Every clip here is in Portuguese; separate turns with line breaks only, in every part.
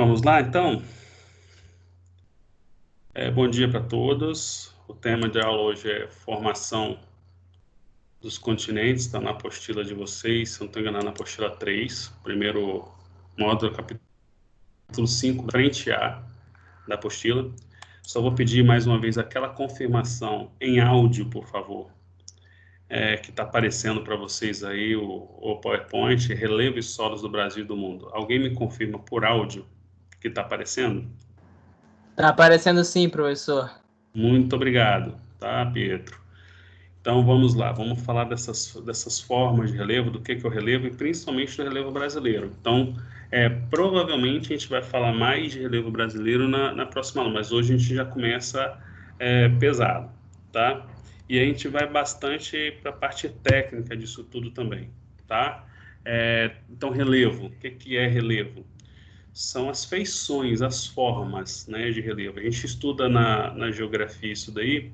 Vamos lá, então? Bom dia para todos. O tema de aula hoje é formação dos continentes, está na apostila de vocês, se não estou enganado, na apostila 3, primeiro módulo, capítulo 5, frente A da apostila. Só vou pedir mais uma vez aquela confirmação em áudio, por favor, que está aparecendo para vocês aí o PowerPoint, Relevo e Solos do Brasil e do Mundo. Alguém me confirma por áudio que está aparecendo?
Tá aparecendo sim, professor.
Muito obrigado, tá, Pietro? Então vamos lá, vamos falar dessas formas de relevo, do que é o relevo e principalmente do relevo brasileiro. Então, provavelmente a gente vai falar mais de relevo brasileiro na próxima aula, mas hoje a gente já começa pesado, tá? E a gente vai bastante para a parte técnica disso tudo também, tá? Então, relevo, o que é relevo? São as feições, as formas, né, de relevo. A gente estuda na geografia isso daí.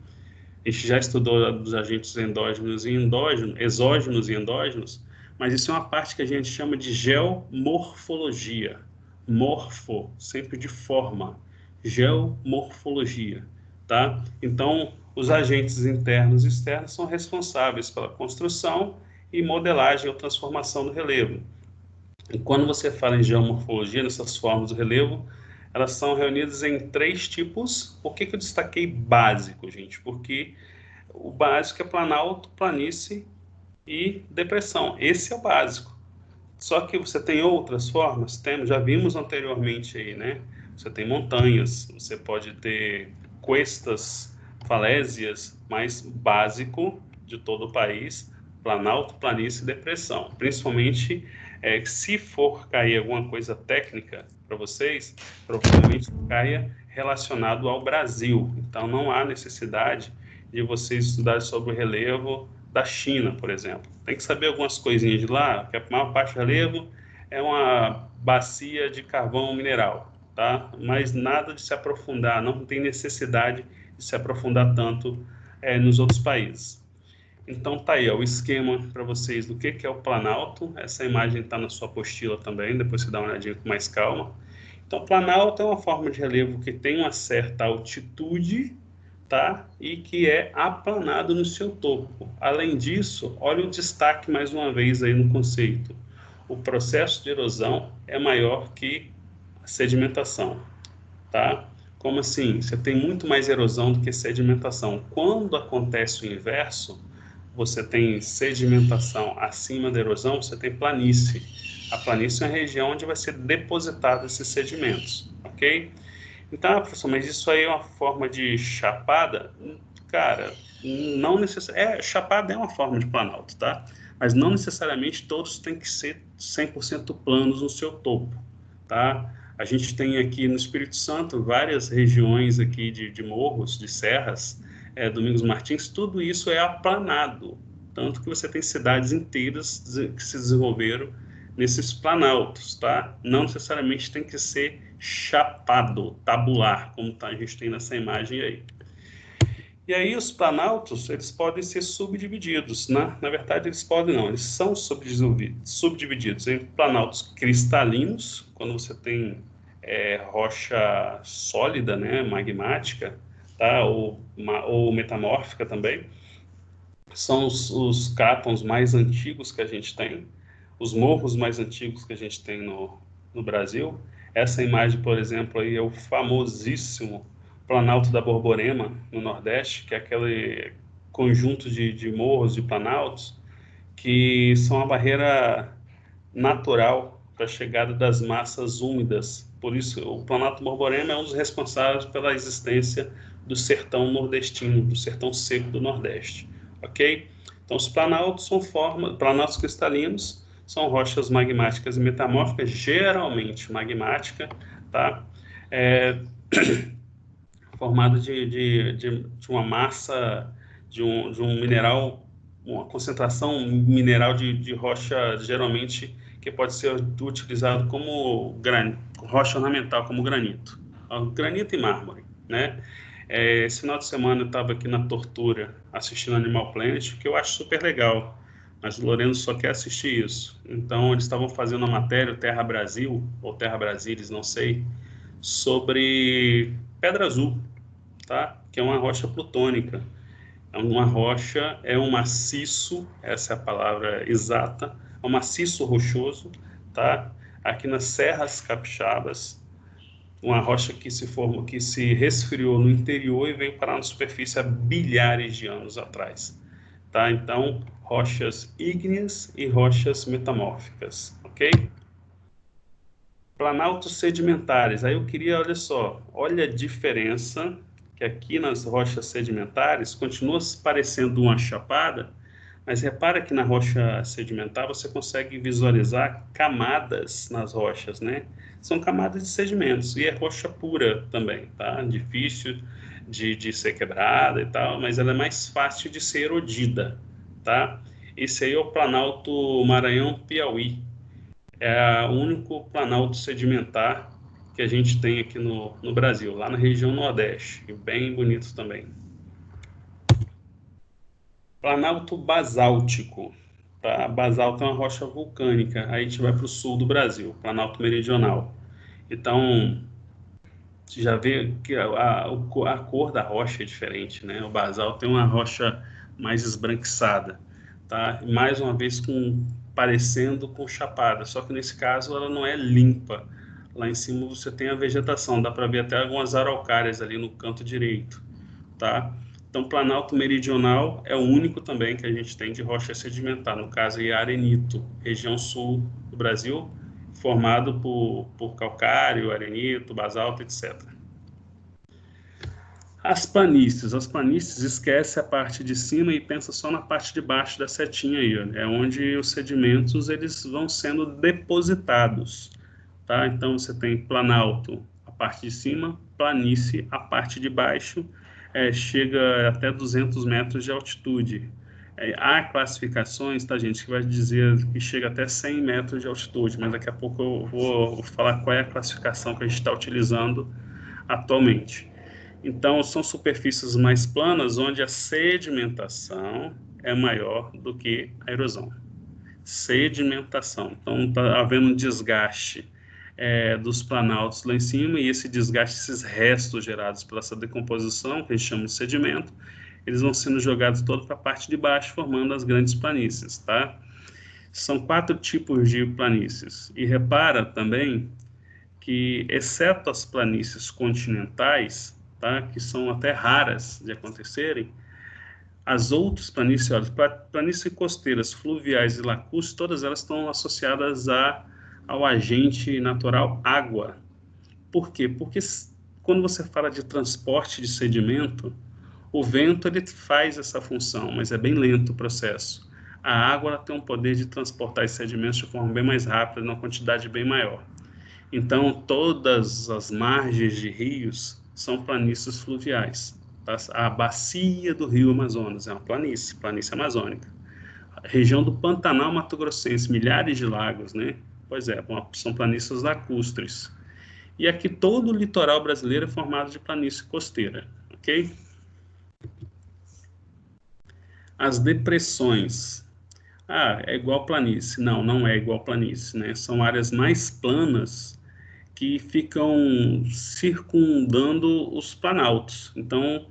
A gente já estudou dos agentes endógenos e endógenos, exógenos e endógenos, mas isso é uma parte que a gente chama de geomorfologia. Morfo, sempre de forma. Geomorfologia, tá? Então, os agentes internos e externos são responsáveis pela construção e modelagem ou transformação do relevo. E quando você fala em geomorfologia, nessas formas do relevo, elas são reunidas em 3 tipos. Por que eu destaquei básico, gente? Porque o básico é planalto, planície e depressão. Esse é o básico. Só que você tem outras formas? Já vimos anteriormente aí, né? Você tem montanhas, você pode ter cuestas, falésias, mas básico de todo o país, planalto, planície e depressão. Principalmente se for cair alguma coisa técnica para vocês, provavelmente caia relacionado ao Brasil. Então não há necessidade de vocês estudarem sobre o relevo da China, por exemplo. Tem que saber algumas coisinhas de lá, que a maior parte do relevo é uma bacia de carvão mineral, tá? Mas nada de se aprofundar, não tem necessidade de se aprofundar tanto nos outros países. Então tá aí, ó, o esquema para vocês do que é o Planalto. Essa imagem está na sua apostila também, depois você dá uma olhadinha com mais calma. Então, Planalto é uma forma de relevo que tem uma certa altitude, tá? E que é aplanado no seu topo. Além disso, olha o destaque mais uma vez aí no conceito. O processo de erosão é maior que a sedimentação, tá? Como assim? Você tem muito mais erosão do que sedimentação. Quando acontece o inverso, você tem sedimentação acima da erosão, você tem planície. A planície é a região onde vai ser depositado esses sedimentos, ok? Então, professor, mas isso aí é uma forma de chapada? Cara, não necessariamente. Chapada é uma forma de planalto, tá? Mas não necessariamente todos têm que ser 100% planos no seu topo, tá? A gente tem aqui no Espírito Santo várias regiões aqui de morros, de serras, Domingos Martins, tudo isso é aplanado. Tanto que você tem cidades inteiras que se desenvolveram nesses planaltos, tá? Não necessariamente tem que ser chapado, tabular, como a gente tem nessa imagem aí. E aí os planaltos, eles podem ser subdivididos, né? Na verdade, eles podem não, eles são subdivididos em planaltos cristalinos, quando você tem rocha sólida, né, magmática, tá? Ou metamórfica também. São os crátons mais antigos que a gente tem, os morros mais antigos que a gente tem no Brasil. Essa imagem, por exemplo, aí é o famosíssimo Planalto da Borborema, no Nordeste, que é aquele conjunto de morros, de planaltos, que são a barreira natural para a chegada das massas úmidas. Por isso, o Planalto Borborema é um dos responsáveis pela existência do sertão nordestino, do sertão seco do Nordeste, ok? Então, os planaltos são planaltos cristalinos, são rochas magmáticas e metamórficas, geralmente magmática, tá? Formado de uma massa, de um mineral, uma concentração mineral de rocha, geralmente, que pode ser utilizado como rocha ornamental, como granito. Granito e mármore, né? Esse final de semana eu estava aqui na Tortura, assistindo Animal Planet, que eu acho super legal. mas o Loreno só quer assistir isso. Então, eles estavam fazendo uma matéria, o Terra Brasil, ou Terra Brasilis, não sei, sobre Pedra Azul, tá? Que é uma rocha plutônica. É uma rocha, é um maciço, essa é a palavra exata, é um maciço rochoso, tá? Aqui nas Serras Capixabas, uma rocha que se formou, que se resfriou no interior e veio parar na superfície há bilhares de anos atrás, tá? Então, rochas ígneas e rochas metamórficas, ok? Planaltos sedimentares. Aí eu queria, olha só, olha a diferença que aqui nas rochas sedimentares continua se parecendo uma chapada, mas repara que na rocha sedimentar você consegue visualizar camadas nas rochas, né? São camadas de sedimentos e é rocha pura também, tá? Difícil de ser quebrada e tal, mas ela é mais fácil de ser erodida, tá? Esse aí é o Planalto Maranhão-Piauí. É o único planalto sedimentar que a gente tem aqui no Brasil, lá na região Nordeste, e bem bonito também. Planalto basáltico, tá? Basalto é uma rocha vulcânica, aí a gente vai para o sul do Brasil, Planalto Meridional. Então, você já vê que a cor da rocha é diferente, né? O basalto tem uma rocha mais esbranquiçada, tá? Mais uma vez parecendo com chapada, só que nesse caso ela não é limpa. Lá em cima você tem a vegetação, dá para ver até algumas araucárias ali no canto direito, tá? Então, Planalto Meridional é o único também que a gente tem de rocha sedimentar, no caso é arenito, região sul do Brasil, formado por calcário, arenito, basalto, etc. As planícies esquece a parte de cima e pensa só na parte de baixo da setinha aí, ó. É onde os sedimentos eles vão sendo depositados, tá? Então você tem planalto, a parte de cima, planície, a parte de baixo, chega até 200 metros de altitude. Há classificações, tá, gente, que vai dizer que chega até 100 metros de altitude, mas daqui a pouco eu vou falar qual é a classificação que a gente está utilizando atualmente. Então, são superfícies mais planas, onde a sedimentação é maior do que a erosão. Sedimentação. Então, está havendo um desgaste dos planaltos lá em cima, e esse desgaste, esses restos gerados pela essa decomposição, que a gente chama de sedimento, eles vão sendo jogados todos para a parte de baixo, formando as grandes planícies, tá? São 4 tipos de planícies. E repara também que, exceto as planícies continentais, tá, que são até raras de acontecerem, as outras planícies, olha, planícies costeiras, fluviais e lacustres, todas elas estão associadas ao agente natural água. Por quê? Porque quando você fala de transporte de sedimento, o vento ele faz essa função, mas é bem lento o processo. A água ela tem um poder de transportar esses sedimentos de forma bem mais rápida, numa quantidade bem maior. Então, todas as margens de rios são planícies fluviais. Tá? A bacia do rio Amazonas é uma planície amazônica. A região do Pantanal Mato Grossense, milhares de lagos, né? Pois é, são planícies lacustres. E aqui todo o litoral brasileiro é formado de planície costeira, ok? As depressões. É igual planície. Não, não é igual planície, né? São áreas mais planas que ficam circundando os planaltos. Então,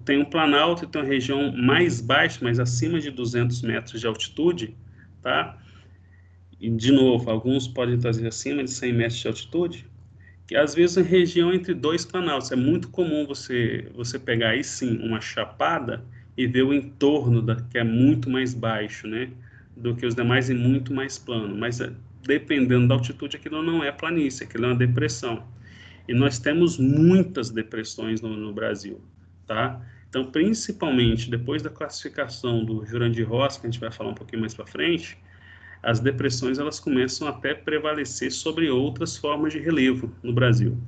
tem um planalto e tem uma região mais baixa, mas acima de 200 metros de altitude, tá? E, de novo, alguns podem trazer acima de 100 metros de altitude, que às vezes em região entre dois planaltos. É muito comum você pegar aí sim uma chapada e ver o entorno que é muito mais baixo, né, do que os demais e muito mais plano. Mas dependendo da altitude, aquilo não é planície, aquilo é uma depressão. E nós temos muitas depressões no Brasil, tá? Então, principalmente depois da classificação do Jurandir Ross, que a gente vai falar um pouquinho mais para frente, as depressões elas começam até a prevalecer sobre outras formas de relevo no Brasil.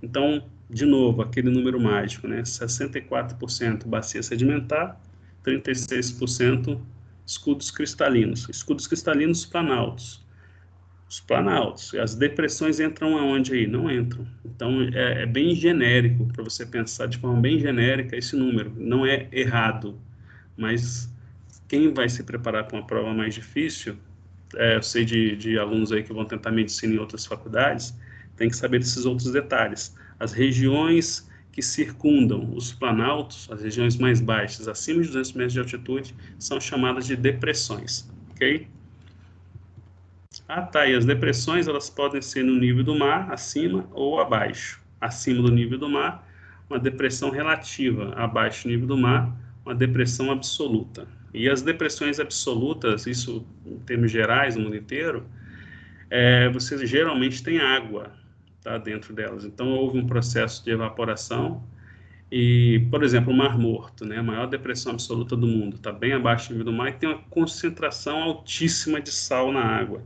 Então, de novo, aquele número mágico, né? 64% bacia sedimentar, 36% escudos cristalinos planaltos. Os planaltos, as depressões entram aonde aí? Não entram. Então, é bem genérico, para você pensar de forma bem genérica esse número. Não é errado, mas Quem vai se preparar para uma prova mais difícil, eu sei de alunos aí que vão tentar medicina em outras faculdades, tem que saber desses outros detalhes. As regiões que circundam os planaltos, as regiões mais baixas, acima de 200 metros de altitude, são chamadas de depressões, ok? Ah, tá, e as depressões, elas podem ser no nível do mar, acima ou abaixo. Acima do nível do mar, uma depressão relativa, abaixo do nível do mar, uma depressão absoluta. E as depressões absolutas, isso em termos gerais, no mundo inteiro, você geralmente tem água, tá, dentro delas. Então, houve um processo de evaporação e, por exemplo, o Mar Morto, né, a maior depressão absoluta do mundo, está bem abaixo do nível do mar e tem uma concentração altíssima de sal na água.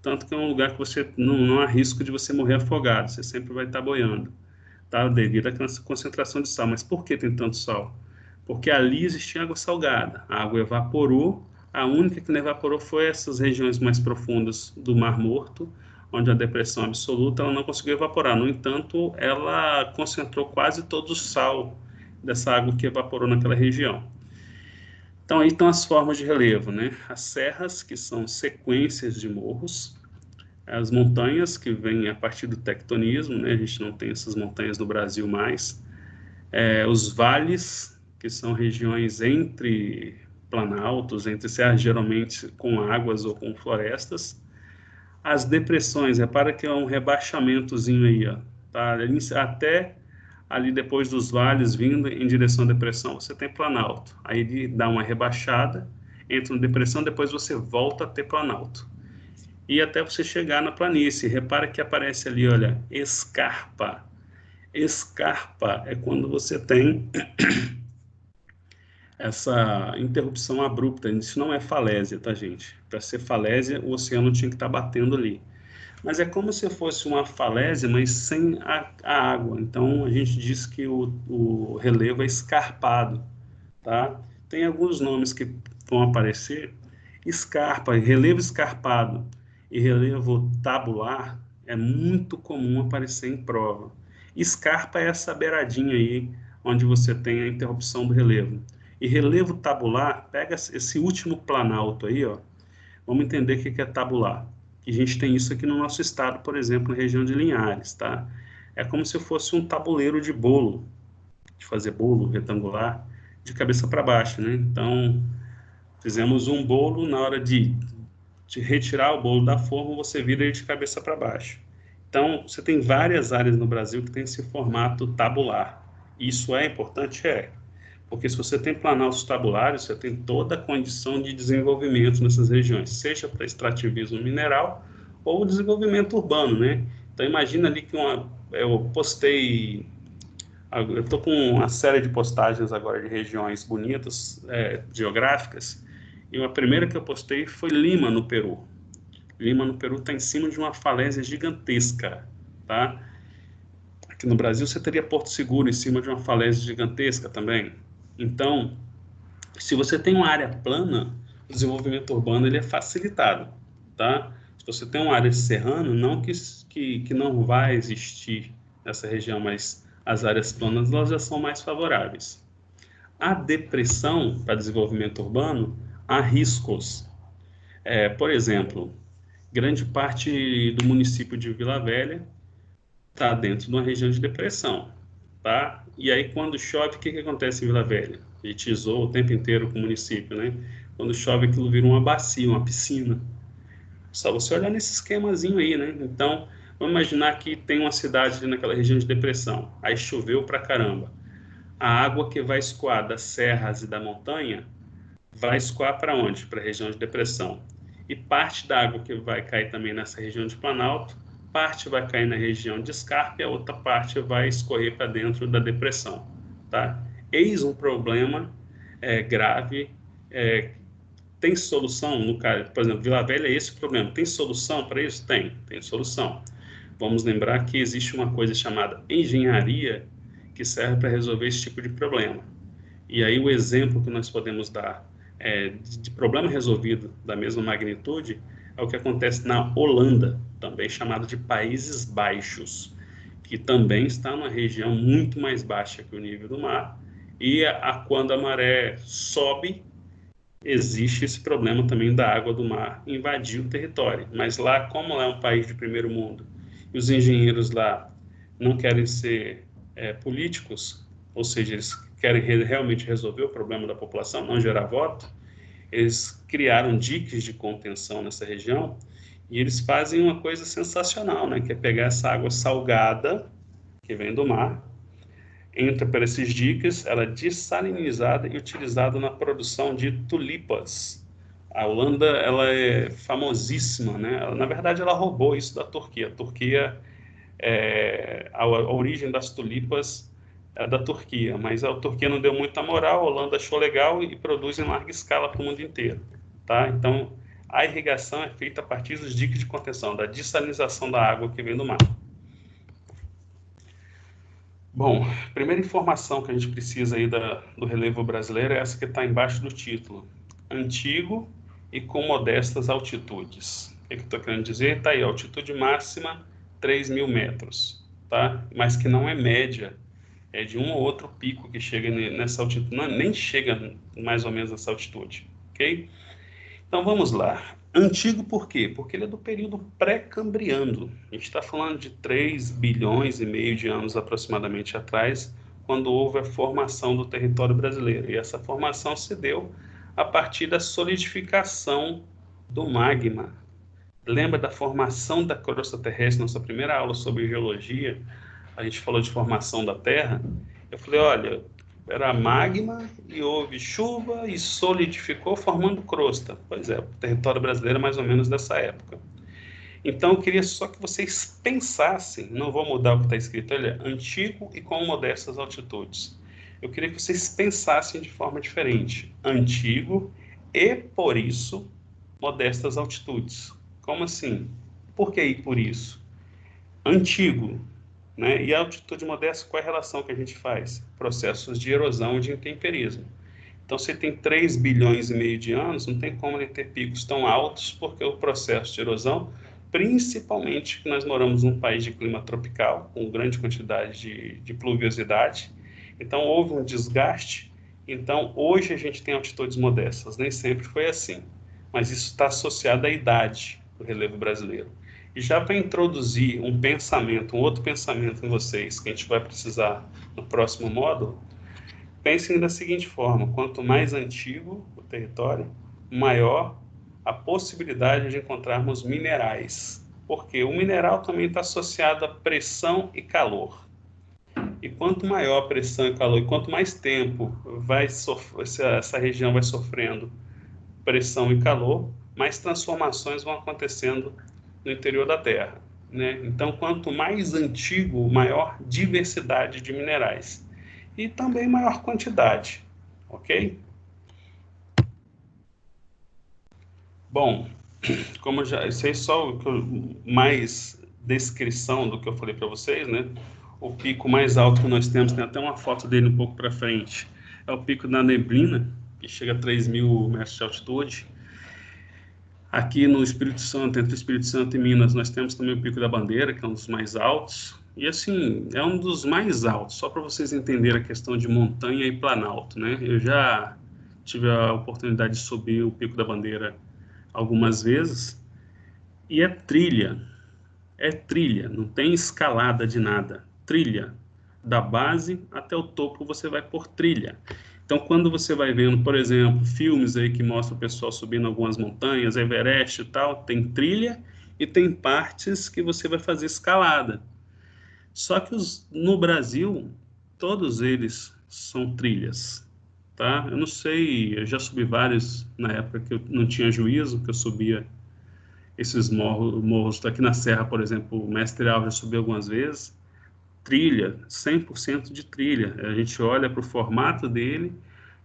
Tanto que é um lugar que você não há risco de você morrer afogado, você sempre vai estar boiando, tá, devido à concentração de sal. Mas por que tem tanto sal? Porque ali existia água salgada, a água evaporou, a única que não evaporou foi essas regiões mais profundas do Mar Morto, onde a depressão absoluta ela não conseguiu evaporar. No entanto, ela concentrou quase todo o sal dessa água que evaporou naquela região. Então, aí estão as formas de relevo, né? As serras, que são sequências de morros, as montanhas, que vêm a partir do tectonismo, né? A gente não tem essas montanhas no Brasil mais. Os vales, que são regiões entre planaltos, entre serras, geralmente com águas ou com florestas. As depressões, repara que é um rebaixamentozinho aí, ó, tá? Até ali depois dos vales vindo em direção à depressão, você tem planalto. Aí ele dá uma rebaixada, entra na depressão, depois você volta a ter planalto. E até você chegar na planície. Repara que aparece ali, olha, escarpa. Escarpa é quando você tem essa interrupção abrupta. Isso não é falésia, tá, gente? Para ser falésia, o oceano tinha que estar batendo ali. Mas é como se fosse uma falésia, mas sem a água. Então, a gente diz que o relevo é escarpado, tá? Tem alguns nomes que vão aparecer. Escarpa, relevo escarpado e relevo tabular é muito comum aparecer em prova. Escarpa é essa beiradinha aí, onde você tem a interrupção do relevo. E relevo tabular, pega esse último planalto aí, ó. Vamos entender o que é tabular. A gente tem isso aqui no nosso estado, por exemplo, na região de Linhares, tá? É como se fosse um tabuleiro de bolo, de fazer bolo retangular, de cabeça para baixo, né? Então, fizemos um bolo, na hora de retirar o bolo da forma, você vira ele de cabeça para baixo. Então, você tem várias áreas no Brasil que tem esse formato tabular. Isso é importante? É. Porque se você tem planaltos tabulares, você tem toda a condição de desenvolvimento nessas regiões, seja para extrativismo mineral ou desenvolvimento urbano, né? Então, imagina ali que eu postei, eu estou com uma série de postagens agora de regiões bonitas, geográficas, e a primeira que eu postei foi Lima, no Peru. Lima, no Peru, está em cima de uma falésia gigantesca, tá? Aqui no Brasil, você teria Porto Seguro em cima de uma falésia gigantesca também. Então, se você tem uma área plana, o desenvolvimento urbano ele é facilitado, tá? Se você tem uma área serrana, não que não vai existir nessa região, mas as áreas planas elas já são mais favoráveis. A depressão para desenvolvimento urbano, há riscos. Por exemplo, grande parte do município de Vila Velha está dentro de uma região de depressão, tá? E aí, quando chove, o que acontece em Vila Velha? A gente zoa o tempo inteiro com o município, né? Quando chove, aquilo vira uma bacia, uma piscina. Só você olhar nesse esquemazinho aí, né? Então, vamos imaginar que tem uma cidade ali naquela região de depressão. Aí choveu pra caramba. A água que vai escoar das serras e da montanha vai escoar para onde? Para a região de depressão. E parte da água que vai cair também nessa região de Planalto, parte vai cair na região de Escarpa e a outra parte vai escorrer para dentro da depressão, tá? Eis um problema grave. Tem solução? No caso, por exemplo, Vila Velha é esse o problema. Tem solução para isso? Tem solução. Vamos lembrar que existe uma coisa chamada engenharia que serve para resolver esse tipo de problema. E aí o exemplo que nós podemos dar de problema resolvido da mesma magnitude é o que acontece na Holanda, também chamado de Países Baixos, que também está numa região muito mais baixa que o nível do mar, e quando a maré sobe, existe esse problema também da água do mar invadir o território. Mas lá, como lá é um país de primeiro mundo, e os engenheiros lá não querem ser políticos, ou seja, eles querem realmente resolver o problema da população, não gerar voto, eles criaram diques de contenção nessa região, e eles fazem uma coisa sensacional, né, que é pegar essa água salgada, que vem do mar, entra por esses diques, ela é dessalinizada e utilizada na produção de tulipas. A Holanda, ela é famosíssima, né? Na verdade, ela roubou isso da Turquia. A Turquia, a origem das tulipas é da Turquia, mas a Turquia não deu muita moral, a Holanda achou legal e produz em larga escala para o mundo inteiro, tá? Então, a irrigação é feita a partir dos diques de contenção, da dessalinização da água que vem do mar. Bom, a primeira informação que a gente precisa aí do relevo brasileiro é essa que está embaixo do título. Antigo e com modestas altitudes. O que eu estou querendo dizer? Está aí, altitude máxima 3.000 metros, tá? Mas que não é média, é de um ou outro pico que chega nessa altitude, não, nem chega mais ou menos nessa altitude, ok? Então vamos lá. Antigo por quê? Porque ele é do período pré-cambriano. A gente está falando de 3 bilhões e meio de anos aproximadamente atrás, quando houve a formação do território brasileiro. E essa formação se deu a partir da solidificação do magma. Lembra da formação da crosta terrestre, nossa primeira aula sobre geologia? A gente falou de formação da Terra. Eu falei, olha, era magma e houve chuva e solidificou formando crosta. Pois é, o território brasileiro é mais ou menos dessa época. Então, eu queria só que vocês pensassem, não vou mudar o que está escrito, ele é antigo e com modestas altitudes. Eu queria que vocês pensassem de forma diferente. Antigo e, por isso, modestas altitudes. Como assim? Por que por isso? Antigo, né? E a altitude modesta, qual é a relação que a gente faz? Processos de erosão e de intemperismo. Então, se tem 3 bilhões e meio de anos, não tem como ele ter picos tão altos, porque o processo de erosão, principalmente que nós moramos num país de clima tropical, com grande quantidade de pluviosidade, então houve um desgaste. Então, hoje a gente tem altitudes modestas, nem sempre foi assim, mas isso está associado à idade do relevo brasileiro. E já para introduzir um pensamento, um outro pensamento em vocês, que a gente vai precisar no próximo módulo, pensem da seguinte forma: quanto mais antigo o território, maior a possibilidade de encontrarmos minerais. Porque o mineral também está associado a pressão e calor. E quanto maior a pressão e calor, e quanto mais tempo essa região vai sofrendo pressão e calor, mais transformações vão acontecendo no interior da Terra, né? Então, quanto mais antigo, maior diversidade de minerais e também maior quantidade, ok? Bom, como já, isso aí só mais descrição do que eu falei para vocês, né? O pico mais alto que nós temos, tem até uma foto dele um pouco para frente, é o pico da Neblina, que chega a 3.000 metros de altitude. Aqui no Espírito Santo, entre o Espírito Santo e Minas, nós temos também o Pico da Bandeira, que é um dos mais altos. E assim, é um dos mais altos, só para vocês entenderem a questão de montanha e planalto, né? Eu já tive a oportunidade de subir o Pico da Bandeira algumas vezes, e é trilha, não tem escalada de nada. Trilha, da base até o topo você vai por trilha. Então, quando você vai vendo, por exemplo, filmes aí que mostram o pessoal subindo algumas montanhas, Everest e tal, tem trilha e tem partes que você vai fazer escalada. Só que no Brasil, todos eles são trilhas, tá? Eu não sei, eu já subi vários na época que eu não tinha juízo, que eu subia esses morros aqui na Serra, por exemplo, o Mestre Alves já subiu algumas vezes. Trilha, 100% de trilha. A gente olha para o formato dele,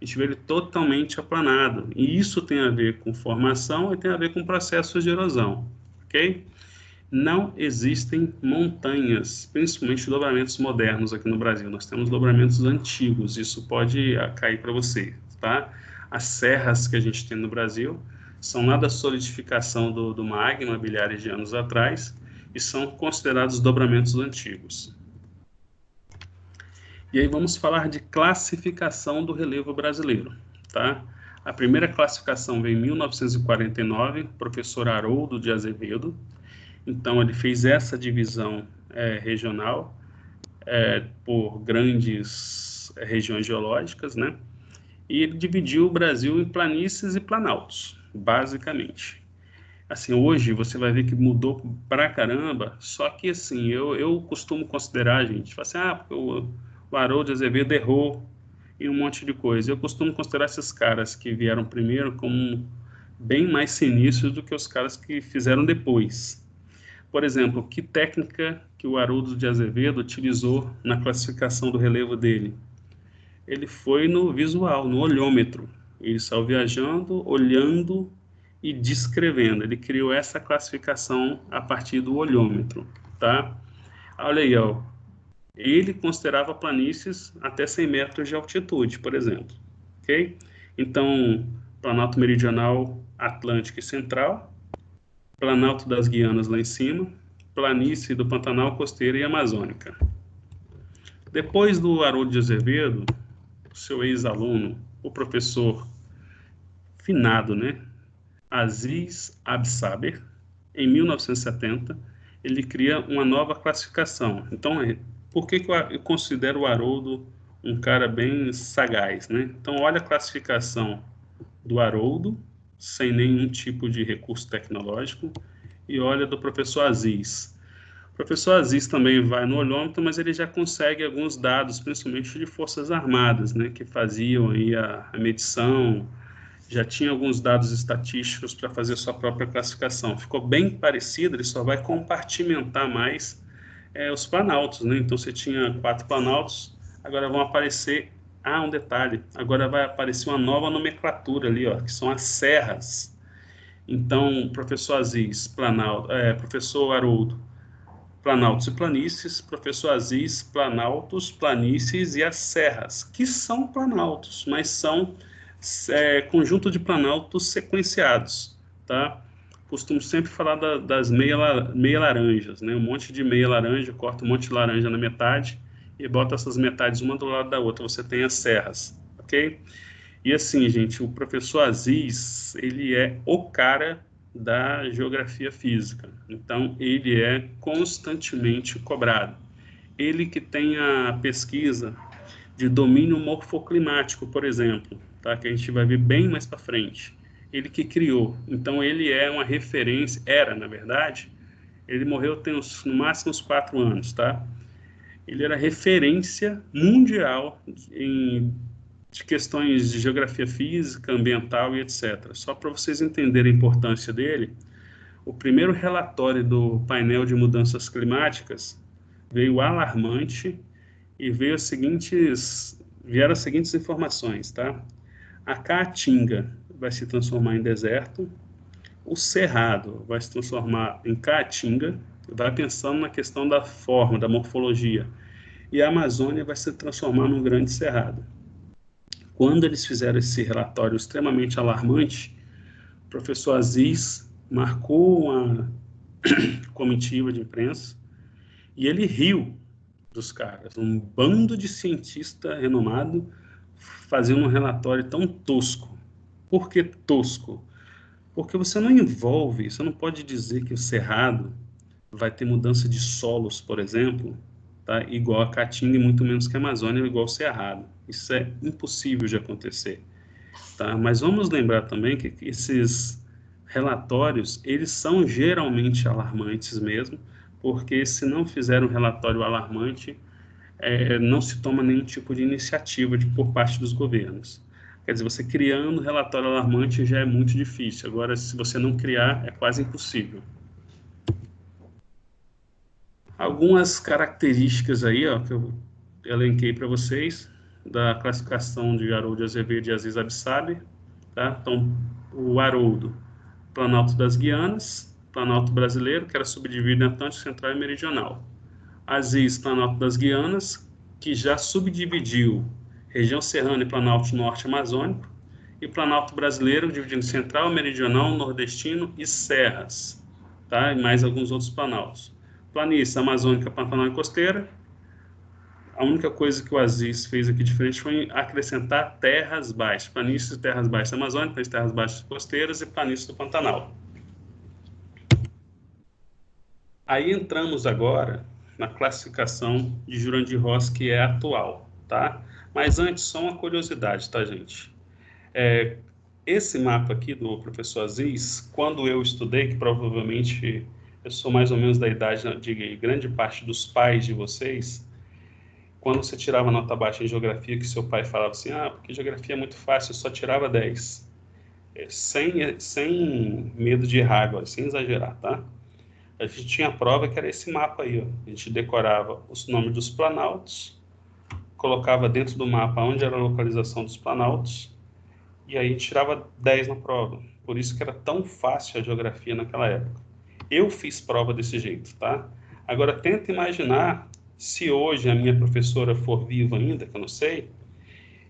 a gente vê ele totalmente aplanado. E isso tem a ver com formação e tem a ver com processos de erosão, ok? Não existem montanhas, principalmente dobramentos modernos aqui no Brasil. Nós temos dobramentos antigos, isso pode cair para você, tá? As serras que a gente tem no Brasil são lá da solidificação do magma, bilhares de anos atrás, e são considerados dobramentos antigos. E aí vamos falar de classificação do relevo brasileiro, tá? A primeira classificação veio em 1949, professor Haroldo de Azevedo. Então, ele fez essa divisão regional por grandes regiões geológicas, né? E ele dividiu o Brasil em planícies e planaltos, basicamente. Assim, hoje você vai ver que mudou pra caramba, só que assim, eu costumo considerar, gente, fala assim, porque o Haroldo de Azevedo errou em um monte de coisa. Eu costumo considerar esses caras que vieram primeiro como bem mais sinistros do que os caras que fizeram depois. Por exemplo, que técnica que o Haroldo de Azevedo utilizou na classificação do relevo dele? Ele foi no visual, no olhômetro. Ele saiu viajando, olhando e descrevendo. Ele criou essa classificação a partir do olhômetro, tá? Olha aí, ó. Ele considerava planícies até 100 metros de altitude, por exemplo, ok? Então, Planalto Meridional, Atlântico e Central, Planalto das Guianas lá em cima, planície do Pantanal, Costeira e Amazônica. Depois do Haroldo de Azevedo, seu ex-aluno, o professor finado, né, Aziz Absaber, em 1970, ele cria uma nova classificação. Então, por que eu considero o Haroldo um cara bem sagaz, né? Então, olha a classificação do Haroldo, sem nenhum tipo de recurso tecnológico, e olha do professor Aziz. O professor Aziz também vai no olhômetro, mas ele já consegue alguns dados, principalmente de forças armadas, né, que faziam aí a medição, já tinha alguns dados estatísticos para fazer sua própria classificação. Ficou bem parecido, ele só vai compartimentar mais os planaltos, né? Então você tinha 4 planaltos, agora vão aparecer, um detalhe, agora vai aparecer uma nova nomenclatura ali, ó, que são as serras. Então, professor Aziz, Planalto, professor Haroldo, planaltos e planícies, professor Aziz, planaltos, planícies e as serras, que são planaltos, mas são conjunto de planaltos sequenciados, tá? Costumo sempre falar das meia laranjas, né? Um monte de meia laranja, corta um monte de laranja na metade e bota essas metades uma do lado da outra, você tem as serras, ok? E assim, gente, o professor Aziz, ele é o cara da geografia física. Então, ele é constantemente cobrado. Ele que tem a pesquisa de domínio morfoclimático, por exemplo, tá? Que a gente vai ver bem mais para frente. Ele que criou. Então, ele é uma referência, na verdade, ele morreu tem no máximo uns 4 anos, tá? Ele era referência mundial de questões de geografia física, ambiental e etc. Só para vocês entenderem a importância dele, o primeiro relatório do painel de mudanças climáticas veio alarmante e vieram as seguintes informações, tá? A Caatinga vai se transformar em deserto, o Cerrado vai se transformar em Caatinga, vai pensando na questão da forma, da morfologia, e a Amazônia vai se transformar num grande cerrado. Quando eles fizeram esse relatório extremamente alarmante, o professor Aziz marcou uma comitiva de imprensa e ele riu dos caras, um bando de cientista renomado fazendo um relatório tão tosco. Por que tosco? Porque você não pode dizer que o Cerrado vai ter mudança de solos, por exemplo, tá? Igual a Caatinga e muito menos que a Amazônia, igual o Cerrado. Isso é impossível de acontecer, tá? Mas vamos lembrar também que esses relatórios, eles são geralmente alarmantes mesmo, porque se não fizer um relatório alarmante, não se toma nenhum tipo de iniciativa por parte dos governos. Quer dizer, você criando relatório alarmante já é muito difícil. Agora, se você não criar, é quase impossível. Algumas características aí, ó, que eu elenquei para vocês, da classificação de Haroldo de Azevedo e Aziz Absaber, tá? Então, o Haroldo, Planalto das Guianas, Planalto Brasileiro, que era subdividido em Atlântico, Central e Meridional. Aziz, Planalto das Guianas, que já subdividiu região serrana e Planalto Norte Amazônico, e Planalto Brasileiro, dividindo Central, Meridional, Nordestino e Serras, tá? E mais alguns outros planaltos. Planície Amazônica, Pantanal e Costeira, A única coisa que o Aziz fez aqui diferente foi acrescentar terras baixas, planícies e terras baixas amazônicas, terras baixas costeiras e planícies do Pantanal. Aí entramos agora na classificação de Jurandir Ross, que é atual, tá? Mas antes, só uma curiosidade, tá, gente? Esse mapa aqui do professor Aziz, quando eu estudei, que provavelmente eu sou mais ou menos da idade de grande parte dos pais de vocês, quando você tirava nota baixa em geografia, que seu pai falava assim, porque geografia é muito fácil, eu só tirava 10. Sem medo de errar agora, sem exagerar, tá? A gente tinha a prova que era esse mapa aí, ó. A gente decorava os nomes dos planaltos, colocava dentro do mapa onde era a localização dos planaltos, e aí a gente tirava 10 na prova. Por isso que era tão fácil a geografia naquela época. Eu fiz prova desse jeito, tá? Agora, tenta imaginar se hoje a minha professora for viva ainda, que eu não sei,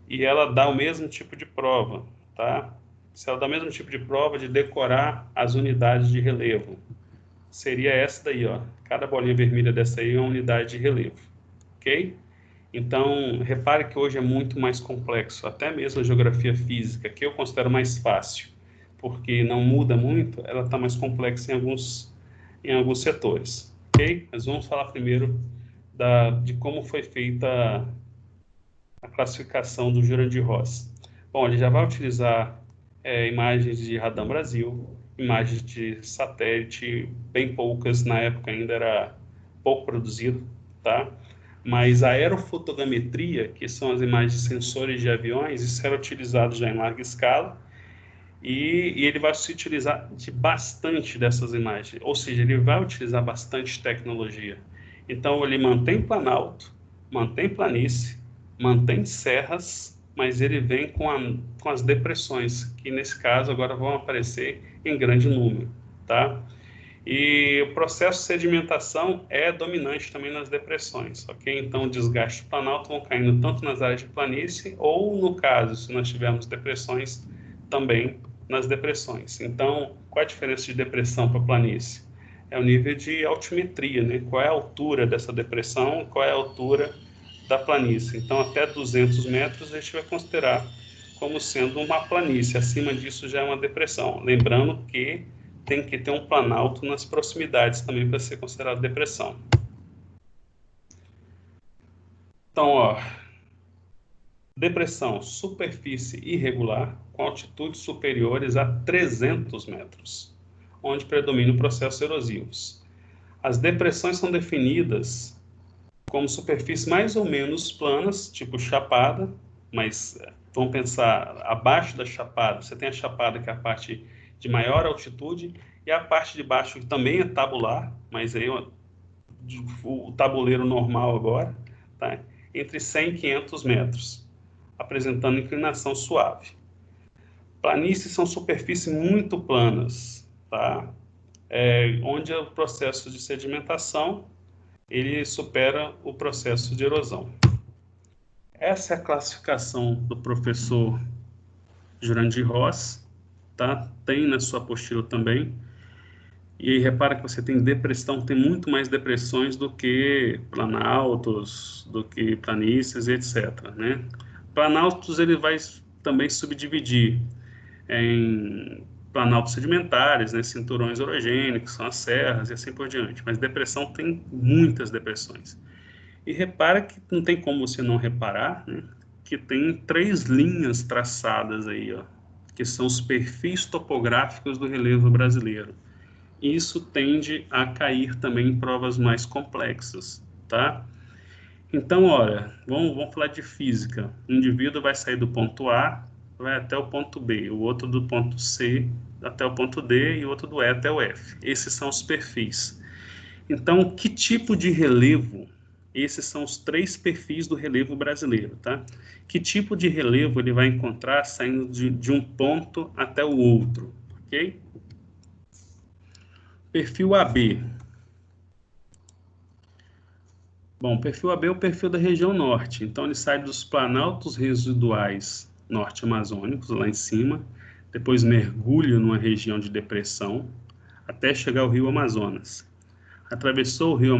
e ela dá o mesmo tipo de prova, tá? Se ela dá o mesmo tipo de prova de decorar as unidades de relevo, seria essa daí, ó. Cada bolinha vermelha dessa aí é uma unidade de relevo, ok? Então, repare que hoje é muito mais complexo, até mesmo a geografia física, que eu considero mais fácil, porque não muda muito, ela está mais complexa em alguns setores, ok? Mas vamos falar primeiro de como foi feita a classificação do Jurandir Ross. Bom, ele já vai utilizar imagens de Radar Brasil, imagens de satélite, bem poucas, na época ainda era pouco produzido, tá? Mas a aerofotogrametria, que são as imagens de sensores de aviões, isso era utilizado já em larga escala, e ele vai se utilizar de bastante dessas imagens, ou seja, ele vai utilizar bastante tecnologia. Então, ele mantém planalto, mantém planície, mantém serras, mas ele vem com as depressões, que nesse caso agora vão aparecer em grande número, tá? E o processo de sedimentação é dominante também nas depressões, ok? Então, o desgaste do planalto vão caindo tanto nas áreas de planície ou, no caso, se nós tivermos depressões, também nas depressões. Então, qual a diferença de depressão para planície? É o nível de altimetria, né? Qual é a altura dessa depressão, qual é a altura da planície. Então, até 200 metros a gente vai considerar como sendo uma planície. Acima disso já é uma depressão. Lembrando que tem que ter um planalto nas proximidades também para ser considerado depressão. Então, ó, depressão, superfície irregular com altitudes superiores a 300 metros, onde predominam processos erosivos. As depressões são definidas como superfícies mais ou menos planas, tipo chapada, mas vamos pensar abaixo da chapada, você tem a chapada que é a parte de maior altitude e a parte de baixo que também é tabular, mas aí o tabuleiro normal agora, tá? Entre 100 e 500 metros, apresentando inclinação suave. Planícies são superfícies muito planas, tá? Onde o processo de sedimentação ele supera o processo de erosão. Essa é a classificação do professor Jurandir Ross, tá? Tem na sua apostila também. E aí repara que você tem depressão, tem muito mais depressões do que planaltos, do que planícies, etc., né? Planaltos ele vai também subdividir em planaltos sedimentares, né, cinturões orogênicos, são as serras e assim por diante. Mas depressão tem muitas depressões. E repara que não tem como você não reparar, né, que tem 3 linhas traçadas aí, ó, que são os perfis topográficos do relevo brasileiro. Isso tende a cair também em provas mais complexas, tá? Então, olha, vamos falar de física. O indivíduo vai sair do ponto A, vai até o ponto B, o outro do ponto C até o ponto D e o outro do E até o F. Esses são os perfis. Então, que tipo de relevo? Esses são os 3 perfis do relevo brasileiro, tá? Que tipo de relevo ele vai encontrar saindo de um ponto até o outro, ok? Perfil AB. Bom, o perfil AB é o perfil da região norte. Então, ele sai dos planaltos residuais norte-amazônicos, lá em cima, depois mergulha numa região de depressão, até chegar ao rio Amazonas. Atravessou o rio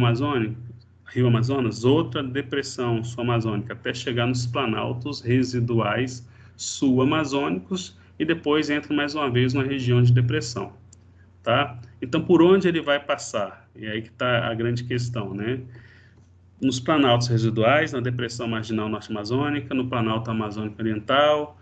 Rio Amazonas, outra depressão sul-amazônica, até chegar nos planaltos residuais sul-amazônicos e depois entra mais uma vez na região de depressão, tá? Então, por onde ele vai passar? E aí que está a grande questão, né? Nos planaltos residuais, na depressão marginal norte-amazônica, no planalto amazônico oriental,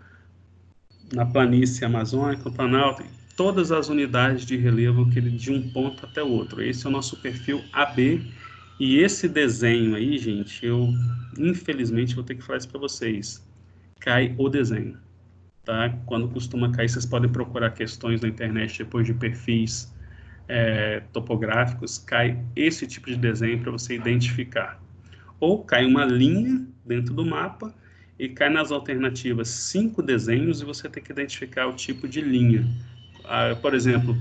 na planície amazônica, no planalto, todas as unidades de relevo que ele de um ponto até o outro. Esse é o nosso perfil AB. E esse desenho aí, gente, eu infelizmente vou ter que falar isso para vocês. Cai o desenho, tá? Quando costuma cair, vocês podem procurar questões na internet depois de perfis topográficos, cai esse tipo de desenho para você identificar. Ou cai uma linha dentro do mapa e cai nas alternativas 5 desenhos e você tem que identificar o tipo de linha. Por exemplo,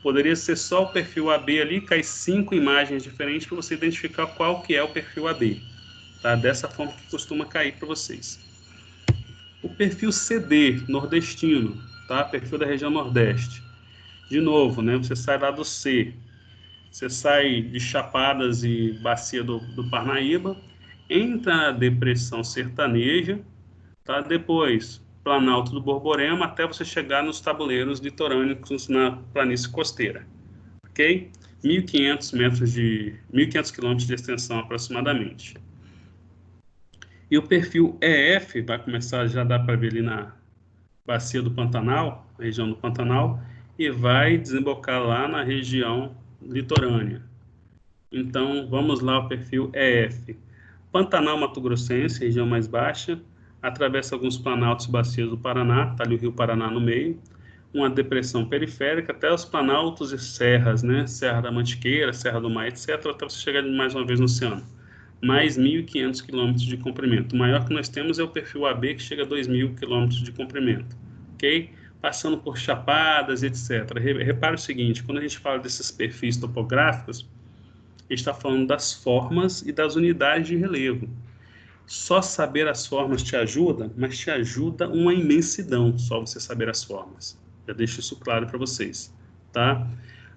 poderia ser só o perfil AB ali, cai 5 imagens diferentes para você identificar qual que é o perfil AB. Tá? Dessa forma que costuma cair para vocês. O perfil CD, nordestino, tá? Perfil da região Nordeste. De novo, né? Você sai lá do C, você sai de Chapadas e Bacia do Parnaíba, entra na depressão sertaneja, tá? Depois Planalto do Borborema, até você chegar nos tabuleiros litorâneos na planície costeira, ok? 1.500 quilômetros de extensão aproximadamente. E o perfil EF vai começar, já dá para ver ali na Bacia do Pantanal, região do Pantanal, e vai desembocar lá na região litorânea. Então, vamos lá, o perfil EF. Pantanal Mato Grossense, região mais baixa, atravessa alguns planaltos e bacias do Paraná, está ali o Rio Paraná no meio, uma depressão periférica até os planaltos e serras, né? Serra da Mantiqueira, Serra do Mar, etc., até você chegar mais uma vez no oceano. Mais 1.500 quilômetros de comprimento. O maior que nós temos é o perfil AB, que chega a 2.000 quilômetros de comprimento, ok? Passando por chapadas, etc. Repare o seguinte, quando a gente fala desses perfis topográficos, a gente está falando das formas e das unidades de relevo. Só saber as formas te ajuda, mas te ajuda uma imensidão, só você saber as formas. Já deixo isso claro para vocês, tá?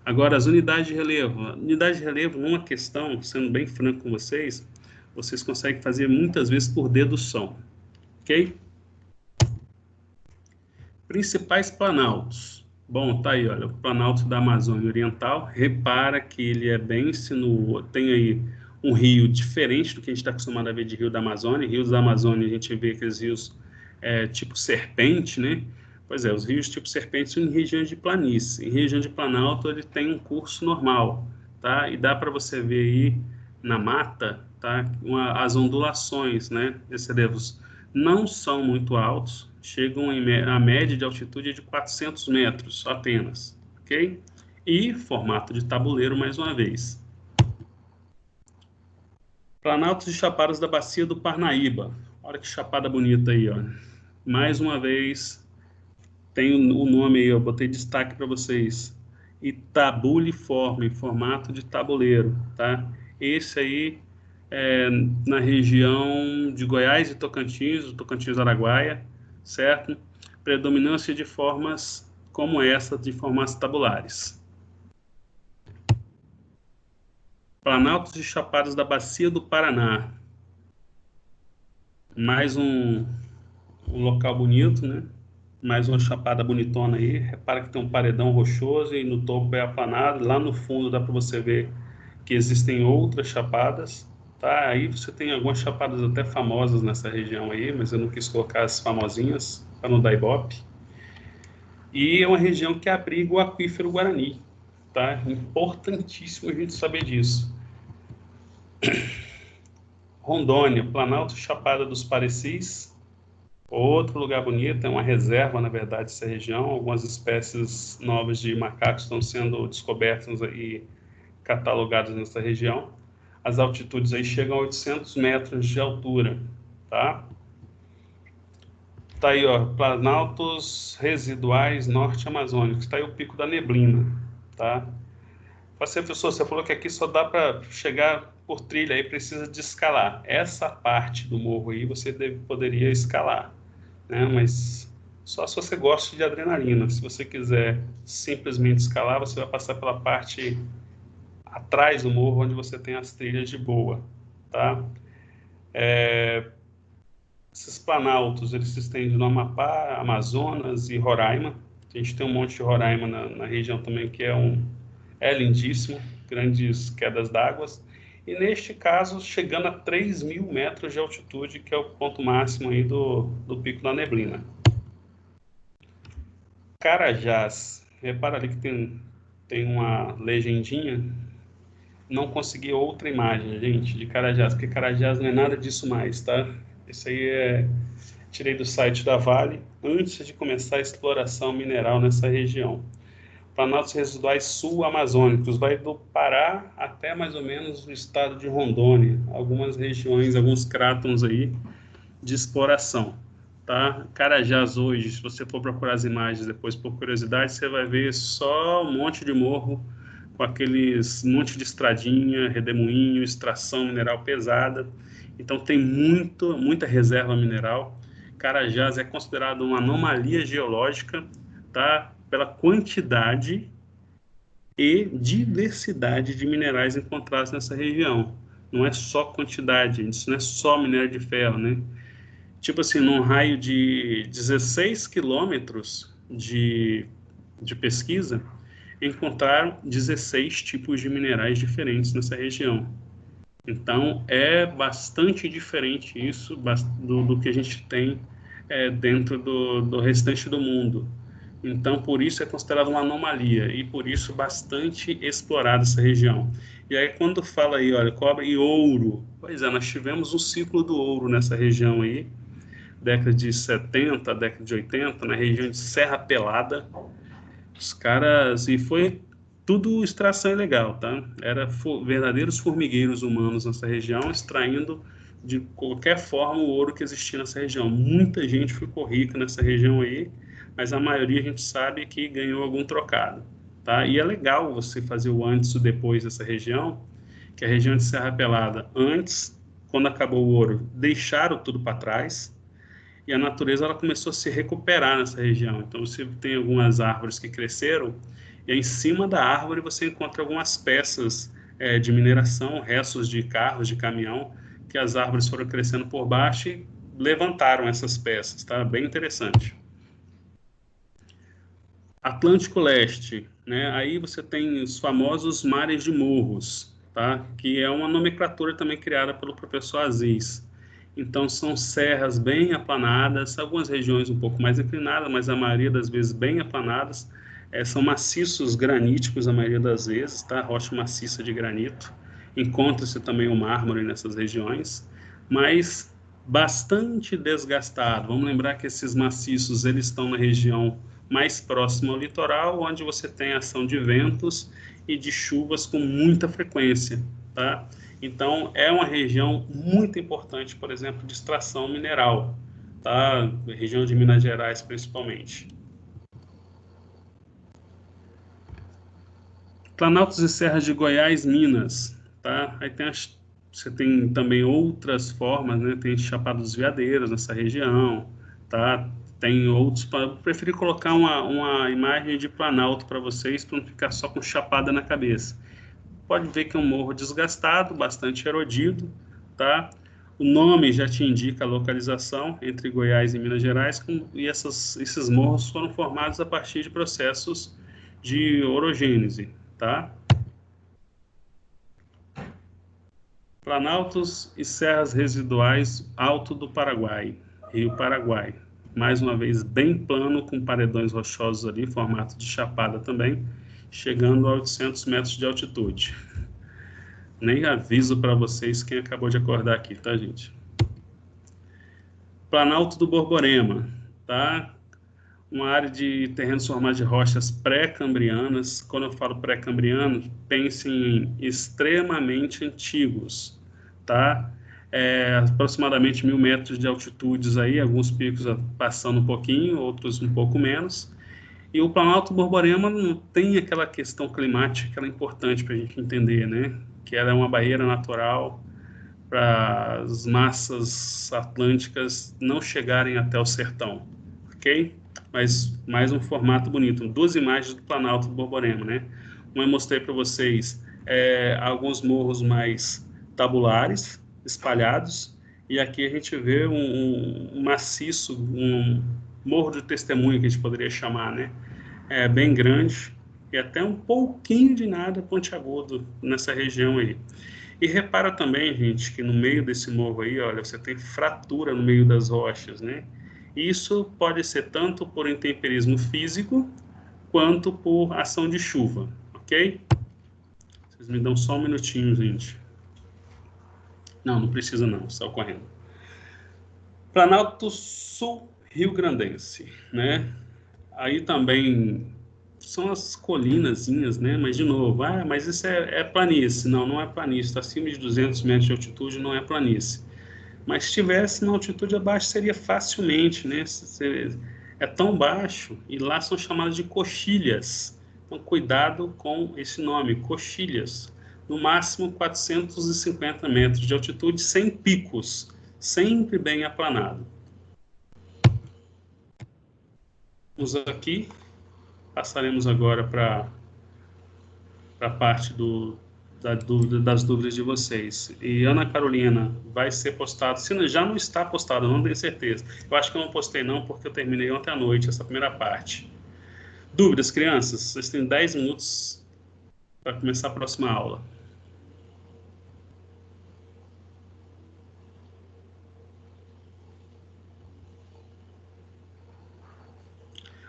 Agora, as unidades de relevo. Unidade de relevo, numa questão, sendo bem franco com vocês, vocês conseguem fazer muitas vezes por dedução, ok? Principais planaltos. Bom, tá aí, olha, o Planalto da Amazônia Oriental. Repara que ele é bem sinuoso, tem aí um rio diferente do que a gente está acostumado a ver de rio da Amazônia. Rios da Amazônia, a gente vê aqueles rios tipo serpente, né? Pois é, os rios tipo serpente são em regiões de planície. Em região de Planalto, ele tem um curso normal, tá? E dá para você ver aí na mata, tá? As ondulações, né? Desses relevos não são muito altos, chegam a média de altitude de 400 metros apenas, ok? E formato de tabuleiro mais uma vez. Planaltos e Chapadas da Bacia do Parnaíba. Olha que chapada bonita aí, ó. Mais uma vez, tem o nome aí, eu botei destaque para vocês. Itabuliforme, formato de tabuleiro, tá? Esse aí na região de Goiás e Tocantins, o Tocantins-Araguaia, certo? Predominância de formas como essa, de formas tabulares. Planaltos e Chapadas da Bacia do Paraná. Mais um local bonito, né? Mais uma chapada bonitona aí. Repara que tem um paredão rochoso e no topo é aplanado. Lá no fundo dá para você ver que existem outras chapadas. Tá? Aí você tem algumas chapadas até famosas nessa região aí, mas eu não quis colocar as famosinhas para não dar ibope. E é uma região que abriga o aquífero Guarani, tá? Importantíssimo a gente saber disso. Rondônia, Planalto Chapada dos Parecis, outro lugar bonito, é uma reserva, na verdade, essa região. Algumas espécies novas de macacos estão sendo descobertas e catalogadas nessa região. As altitudes aí chegam a 800 metros de altura, tá? Tá aí, ó, planaltos residuais norte-amazônicos. Tá aí o Pico da Neblina, tá? Você, professor, você falou que aqui só dá para chegar por trilha, aí precisa de escalar. Essa parte do morro aí você poderia escalar, né? Mas só se você gosta de adrenalina. Se você quiser simplesmente escalar, você vai passar pela parte atrás do morro, onde você tem as trilhas de boa, tá? Esses planaltos, eles se estendem no Amapá, Amazonas e Roraima. A gente tem um monte de Roraima na região também, que é lindíssimo, grandes quedas d'água. E neste caso, chegando a 3.000 metros de altitude, que é o ponto máximo aí do Pico da Neblina. Carajás, repara ali que tem uma legendinha. Não consegui outra imagem, gente, de Carajás, porque Carajás não é nada disso mais, tá? Isso aí tirei do site da Vale antes de começar a exploração mineral nessa região. Planaltos residuais sul-amazônicos, vai do Pará até mais ou menos o estado de Rondônia, algumas regiões, alguns crátons aí de exploração, tá? Carajás hoje, se você for procurar as imagens depois por curiosidade, você vai ver só um monte de morro com aqueles monte de estradinha, redemoinho, extração mineral pesada. Então tem muita reserva mineral. Carajás é considerado uma anomalia geológica, tá? Pela quantidade e diversidade de minerais encontrados nessa região. Não é só quantidade, isso não é só minério de ferro, né? Tipo assim, num raio de 16 quilômetros de pesquisa, encontraram 16 tipos de minerais diferentes nessa região. Então, é bastante diferente isso do que a gente tem dentro do restante do mundo. Então, por isso é considerado uma anomalia e por isso bastante explorada essa região. E aí, quando fala aí, olha, cobre e ouro, pois é, nós tivemos um ciclo do ouro nessa região aí, década de 70, década de 80, na região de Serra Pelada. Os caras, e foi tudo extração ilegal, tá? Era verdadeiros formigueiros humanos nessa região, extraindo de qualquer forma o ouro que existia nessa região. Muita gente ficou rica nessa região aí, mas a maioria a gente sabe que ganhou algum trocado, tá? E é legal você fazer o antes e o depois dessa região, que a região de Serra Pelada, antes, quando acabou o ouro, deixaram tudo para trás, e a natureza ela começou a se recuperar nessa região. Então você tem algumas árvores que cresceram e aí, em cima da árvore você encontra algumas peças de mineração, restos de carros, de caminhão, que as árvores foram crescendo por baixo e levantaram essas peças, tá? Bem interessante. Atlântico Leste, né? Aí você tem os famosos mares de morros, tá? Que é uma nomenclatura também criada pelo professor Aziz. Então são serras bem aplanadas, algumas regiões um pouco mais inclinadas, mas a maioria das vezes bem aplanadas. São maciços graníticos a maioria das vezes, tá? Rocha maciça de granito. Encontra-se também o mármore nessas regiões, mas bastante desgastado. Vamos lembrar que esses maciços eles estão na região mais próxima ao litoral, onde você tem ação de ventos e de chuvas com muita frequência, tá? Então, é uma região muito importante, por exemplo, de extração mineral, tá? Região de Minas Gerais, principalmente. Planaltos e Serras de Goiás, Minas, tá? Aí você tem também outras formas, né? Tem Chapada dos Veadeiros nessa região, tá? Tem outros. Eu preferi colocar uma imagem de planalto para vocês, para não ficar só com chapada na cabeça. Pode ver que é um morro desgastado, bastante erodido, tá? O nome já te indica a localização entre Goiás e Minas Gerais, e esses morros foram formados a partir de processos de orogênese, tá? Planaltos e serras residuais Alto do Paraguai, Rio Paraguai. Mais uma vez, bem plano, com paredões rochosos ali, formato de chapada também, chegando a 800 metros de altitude. Nem aviso para vocês quem acabou de acordar aqui, tá, gente? Planalto do Borborema, tá? Uma área de terrenos formados de rochas pré-cambrianas. Quando eu falo pré-cambriano, pense em extremamente antigos, tá? Aproximadamente 1.000 metros de altitudes aí, alguns picos passando um pouquinho, outros um pouco menos. E o Planalto Borborema não tem aquela questão climática que ela é importante para a gente entender, né? Que ela é uma barreira natural para as massas atlânticas não chegarem até o sertão, ok? Mas mais um formato bonito, duas imagens do Planalto do Borborema, né? Uma eu mostrei para vocês alguns morros mais tabulares, espalhados, e aqui a gente vê um maciço, um morro de testemunho, que a gente poderia chamar, né? Bem grande, e até um pouquinho de nada pontiagudo nessa região aí. E repara também, gente, que no meio desse morro aí, olha, você tem fratura no meio das rochas, né? Isso pode ser tanto por intemperismo físico, quanto por ação de chuva, ok? Vocês me dão só um minutinho, gente. Não precisa não, só correndo. Planalto Sul Rio-Grandense, né? Aí também são as colinazinhas, né? Mas, de novo, mas isso é planície. Não é planície. Está acima de 200 metros de altitude, não é planície. Mas se estivesse na altitude abaixo, seria facilmente, né? É tão baixo, e lá são chamadas de coxilhas. Então, cuidado com esse nome, coxilhas. No máximo 450 metros de altitude, sem picos, sempre bem aplanado. Vamos aqui, passaremos agora para a parte das dúvidas de vocês. E Ana Carolina, vai ser postado, se já não está postado, não tenho certeza. Eu acho que eu não postei não, porque eu terminei ontem à noite essa primeira parte. Dúvidas, crianças? Vocês têm 10 minutos para começar a próxima aula.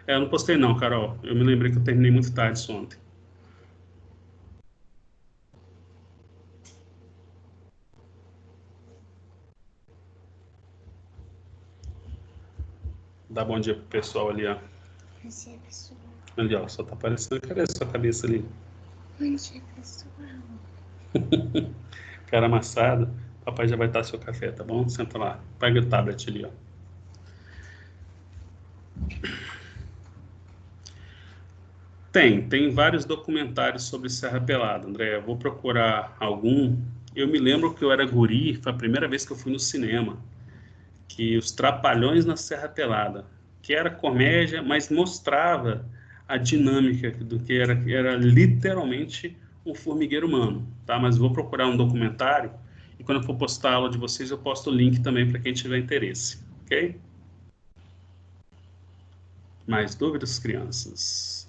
Eu não postei não, Carol. Eu me lembrei que eu terminei muito tarde isso ontem. Dá bom dia pro pessoal ali, ó.
Bom dia, pessoal.
Ali, ó, só tá aparecendo. Cadê a sua cabeça ali?
Bom dia, pessoal.
Cara amassado. Papai já vai dar seu café, tá bom? Senta lá. Pega o tablet ali, ó. Tem vários documentários sobre Serra Pelada, André. Eu vou procurar algum. Eu me lembro que eu era guri, foi a primeira vez que eu fui no cinema, que os Trapalhões na Serra Pelada, que era comédia, mas mostrava a dinâmica do que era literalmente um formigueiro humano, tá? Mas vou procurar um documentário e quando eu for postar a aula de vocês, eu posto o link também para quem tiver interesse, ok? Mais dúvidas, crianças?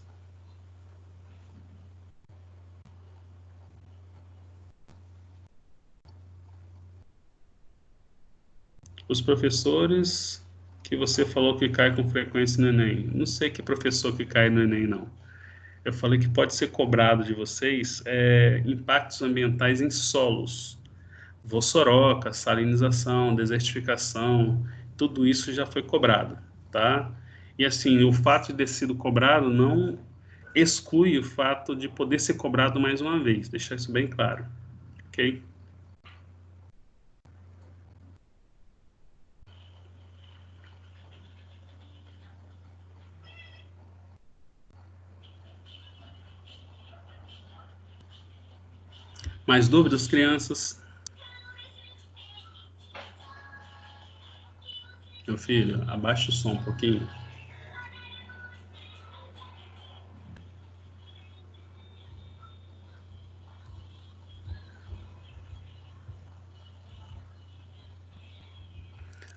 Os professores que você falou que cai com frequência no Enem. Não sei que professor que cai no Enem, não. Eu falei que pode ser cobrado de vocês impactos ambientais em solos. Vossoroca, salinização, desertificação, tudo isso já foi cobrado, tá? E assim, o fato de ter sido cobrado não exclui o fato de poder ser cobrado mais uma vez, deixar isso bem claro, ok? Mais dúvidas, crianças? Meu filho, abaixa o som um pouquinho.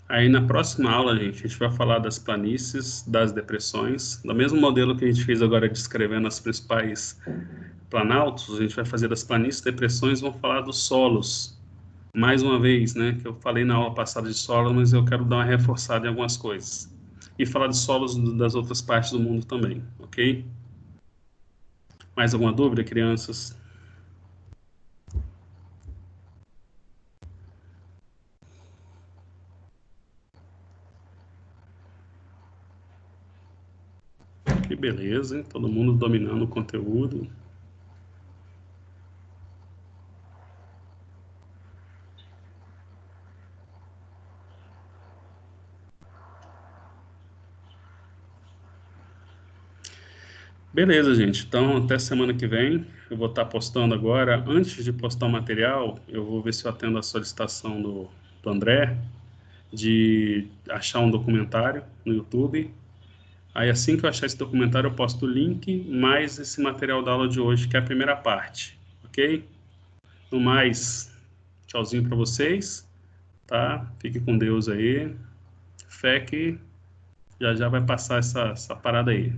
Aí na próxima aula, gente, a gente vai falar das planícies, das depressões, do mesmo modelo que a gente fez agora descrevendo as principais planaltos, a gente vai fazer das planícies, depressões, vamos falar dos solos. Mais uma vez, né, que eu falei na aula passada de solos, mas eu quero dar uma reforçada em algumas coisas. E falar de solos das outras partes do mundo também, ok? Mais alguma dúvida, crianças? Que beleza, hein? Todo mundo dominando o conteúdo. Beleza, gente. Então, até semana que vem. Eu vou estar postando agora. Antes de postar o material, eu vou ver se eu atendo a solicitação do André de achar um documentário no YouTube. Aí, assim que eu achar esse documentário, eu posto o link mais esse material da aula de hoje, que é a primeira parte. Ok? ok? No mais, tchauzinho para vocês, tá? Fique com Deus aí. Fé que já vai passar essa parada aí,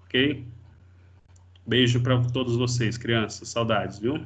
ok? Beijo para todos vocês, crianças. Saudades, viu?